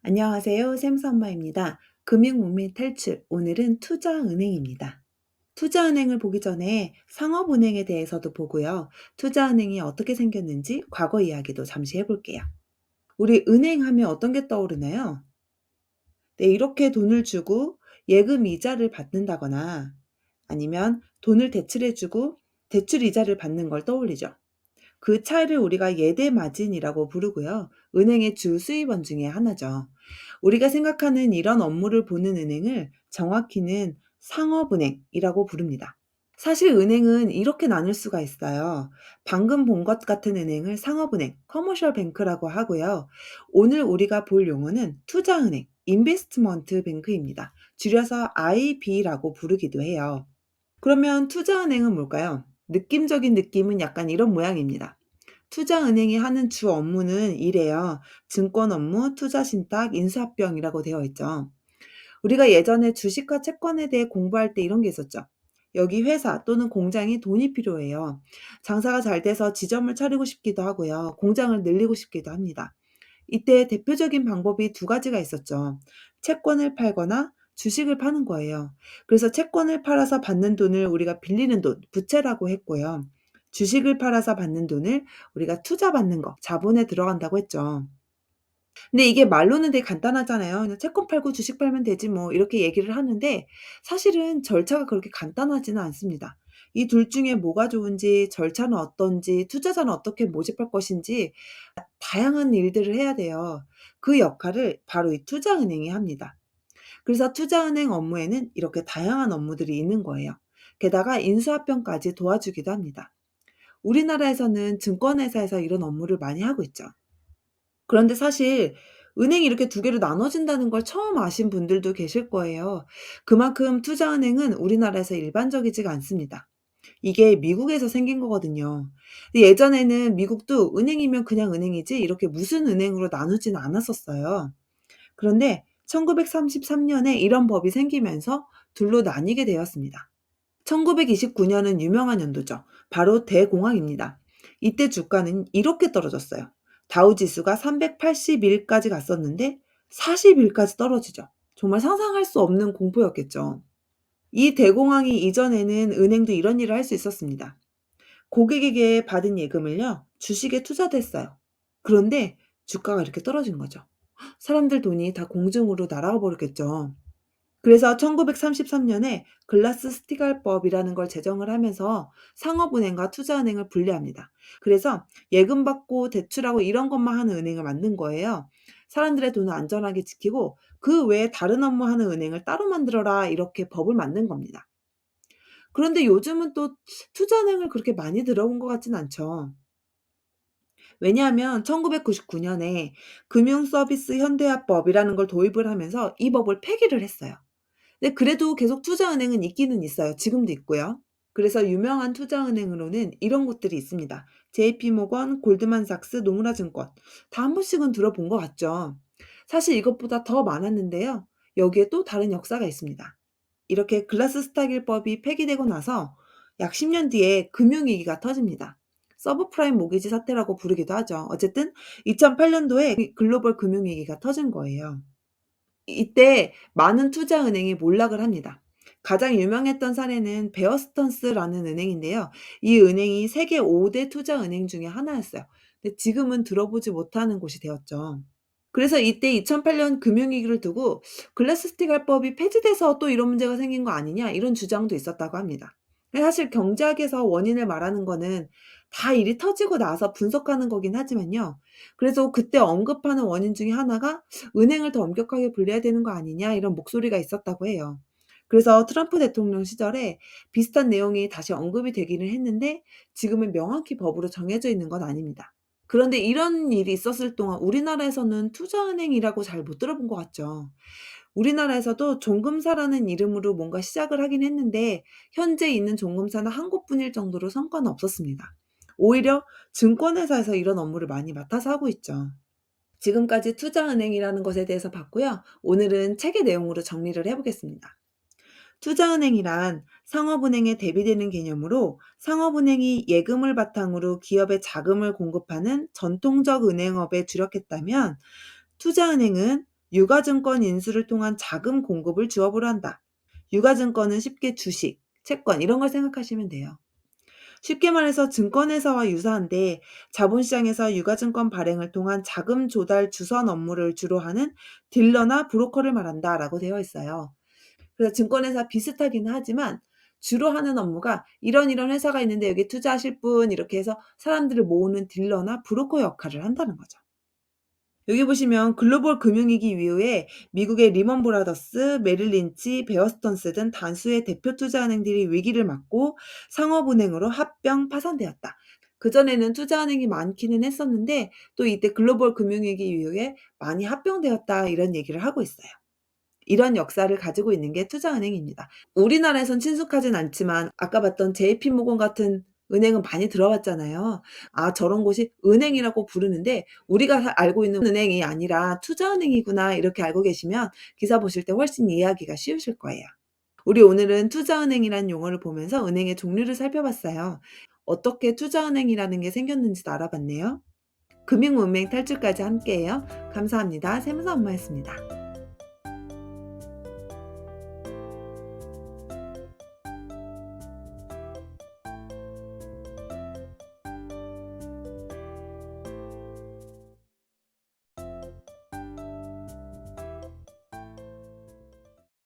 안녕하세요. 샘스 엄마입니다. 금융문맹 탈출. 오늘은 투자은행입니다. 투자은행을 보기 전에 상업은행에 대해서도 보고요. 투자은행이 어떻게 생겼는지 과거 이야기도 잠시 해볼게요. 우리 은행 하면 어떤 게 떠오르나요? 네, 이렇게 돈을 주고 예금 이자를 받는다거나 아니면 돈을 대출해주고 대출 이자를 받는 걸 떠올리죠. 그 차이를 우리가 예대 마진이라고 부르고요. 은행의 주 수입원 중에 하나죠. 우리가 생각하는 이런 업무를 보는 은행을 정확히는 상업은행이라고 부릅니다. 사실 은행은 이렇게 나눌 수가 있어요. 방금 본 것 같은 은행을 상업은행, 커머셜 뱅크라고 하고요. 오늘 우리가 볼 용어는 투자은행, 인베스트먼트 뱅크입니다. 줄여서 IB라고 부르기도 해요. 그러면 투자은행은 뭘까요? 느낌적인 느낌은 약간 이런 모양입니다. 투자은행이 하는 주 업무는 이래요. 증권 업무, 투자 신탁, 인수합병이라고 되어 있죠. 우리가 예전에 주식과 채권에 대해 공부할 때 이런 게 있었죠. 여기 회사 또는 공장이 돈이 필요해요. 장사가 잘 돼서 지점을 차리고 싶기도 하고요. 공장을 늘리고 싶기도 합니다. 이때 대표적인 방법이 두 가지가 있었죠. 채권을 팔거나 주식을 파는 거예요. 그래서 채권을 팔아서 받는 돈을 우리가 빌리는 돈, 부채라고 했고요. 주식을 팔아서 받는 돈을 우리가 투자 받는 거, 자본에 들어간다고 했죠. 근데 이게 말로는 되게 간단하잖아요. 그냥 채권 팔고 주식 팔면 되지 뭐 이렇게 얘기를 하는데 사실은 절차가 그렇게 간단하지는 않습니다. 이 둘 중에 뭐가 좋은지, 절차는 어떤지, 투자자는 어떻게 모집할 것인지 다양한 일들을 해야 돼요. 그 역할을 바로 이 투자은행이 합니다. 그래서 투자은행 업무에는 이렇게 다양한 업무들이 있는 거예요. 게다가 인수합병까지 도와주기도 합니다. 우리나라에서는 증권회사에서 이런 업무를 많이 하고 있죠. 그런데 사실 은행이 이렇게 두 개로 나눠진다는 걸 처음 아신 분들도 계실 거예요. 그만큼 투자은행은 우리나라에서 일반적이지가 않습니다. 이게 미국에서 생긴 거거든요. 근데 예전에는 미국도 은행이면 그냥 은행이지 이렇게 무슨 은행으로 나누지는 않았었어요. 그런데 1933 년에 이런 법이 생기면서 둘로 나뉘게 되었습니다. 1929년은 유명한 연도죠. 바로 대공황입니다. 이때 주가는 이렇게 떨어졌어요. 다우 지수가 381까지 갔었는데 40일까지 떨어지죠. 정말 상상할 수 없는 공포였겠죠. 이 대공황이 이전에는 은행도 이런 일을 할 수 있었습니다. 고객에게 받은 예금을요, 주식에 투자됐어요. 그런데 주가가 이렇게 떨어진 거죠. 사람들 돈이 다 공중으로 날아가 버렸겠죠. 그래서 1933 년에 글라스-스티갈법이라는 걸 제정을 하면서 상업은행과 투자은행을 분리합니다. 그래서 예금 받고 대출하고 이런 것만 하는 은행을 만든 거예요. 사람들의 돈을 안전하게 지키고 그 외에 다른 업무 하는 은행을 따로 만들어라 이렇게 법을 만든 겁니다. 그런데 요즘은 또 투자은행을 그렇게 많이 들어본 것 같진 않죠. 왜냐하면 1999 년에 금융서비스 현대화법이라는 걸 도입을 하면서 이 법을 폐기를 했어요. 근데 그래도 계속 투자은행은 있기는 있어요. 지금도 있고요. 그래서 유명한 투자은행으로는 이런 곳들이 있습니다. JP모건, 골드만삭스, 노무라증권. 다 한 번씩은 들어본 것 같죠. 사실 이것보다 더 많았는데요. 여기에 또 다른 역사가 있습니다. 이렇게 글라스-스타길법이 폐기되고 나서 약 10년 뒤에 금융위기가 터집니다. 서브프라임 모기지 사태라고 부르기도 하죠. 어쨌든 2008년도에 글로벌 금융위기가 터진 거예요. 이때 많은 투자은행이 몰락을 합니다. 가장 유명했던 사례는 베어스턴스라는 은행인데요. 이 은행이 세계 5대 투자은행 중에 하나였어요. 근데 지금은 들어보지 못하는 곳이 되었죠. 그래서 이때 2008년 금융위기를 두고 글라스-스티갈법이 폐지돼서 또 이런 문제가 생긴 거 아니냐 이런 주장도 있었다고 합니다. 근데 사실 경제학에서 원인을 말하는 거는 다 일이 터지고 나서 분석하는 거긴 하지만요. 그래서 그때 언급하는 원인 중에 하나가 "은행을 더 엄격하게 분리해야 되는 거 아니냐." 이런 목소리가 있었다고 해요. 그래서 트럼프 대통령 시절에 비슷한 내용이 다시 언급이 되기는 했는데 지금은 명확히 법으로 정해져 있는 건 아닙니다. 그런데 이런 일이 있었을 동안 우리나라에서는 투자은행이라고 잘 못 들어본 것 같죠. 우리나라에서도 종금사라는 이름으로 뭔가 시작을 하긴 했는데 현재 있는 종금사는 한 곳뿐일 정도로 성과는 없었습니다. 오히려 증권회사에서 이런 업무를 많이 맡아서 하고 있죠. 지금까지 투자은행이라는 것에 대해서 봤고요. 오늘은 책의 내용으로 정리를 해 보겠습니다. 투자은행이란 상업은행에 대비되는 개념으로 상업은행이 예금을 바탕으로 기업에 자금을 공급하는 전통적 은행업에 주력했다면 투자은행은 유가증권 인수를 통한 자금 공급을 주업으로 한다. 유가증권은 쉽게 주식, 채권 이런 걸 생각하시면 돼요. 쉽게 말해서 증권회사와 유사한데 자본시장에서 유가증권 발행을 통한 자금 조달 주선 업무를 주로 하는 딜러나 브로커를 말한다라고 되어 있어요. 그래서 증권회사 비슷하기는 하지만 주로 하는 업무가 "이런 이런 회사가 있는데 여기에 투자하실 분." 이렇게 해서 사람들을 모으는 딜러나 브로커 역할을 한다는 거죠. 여기 보시면 글로벌 금융위기 이후에 미국의 리먼 브라더스, 메릴 린치, 베어 스턴스 등 다수의 대표 투자은행들이 위기를 맞고 상업은행으로 합병 파산되었다. 그전에는 투자은행이 많기는 했었는데 또 이때 글로벌 금융위기 이후에 많이 합병되었다 이런 얘기를 하고 있어요. 이런 역사를 가지고 있는 게 투자은행입니다. 우리나라에선 친숙하진 않지만 아까 봤던 JP모건 같은 은행은 많이 들어봤잖아요. 아 저런 곳이 은행이라고 부르는데 우리가 알고 있는 은행이 아니라 투자은행이구나 이렇게 알고 계시면 기사 보실 때 훨씬 이해하기가 쉬우실 거예요. 우리 오늘은 투자은행이라는 용어를 보면서 은행의 종류를 살펴봤어요. 어떻게 투자은행이라는 게 생겼는지도 알아봤네요. 금융문맹 탈출까지 함께해요. 감사합니다. 세무사 엄마였습니다.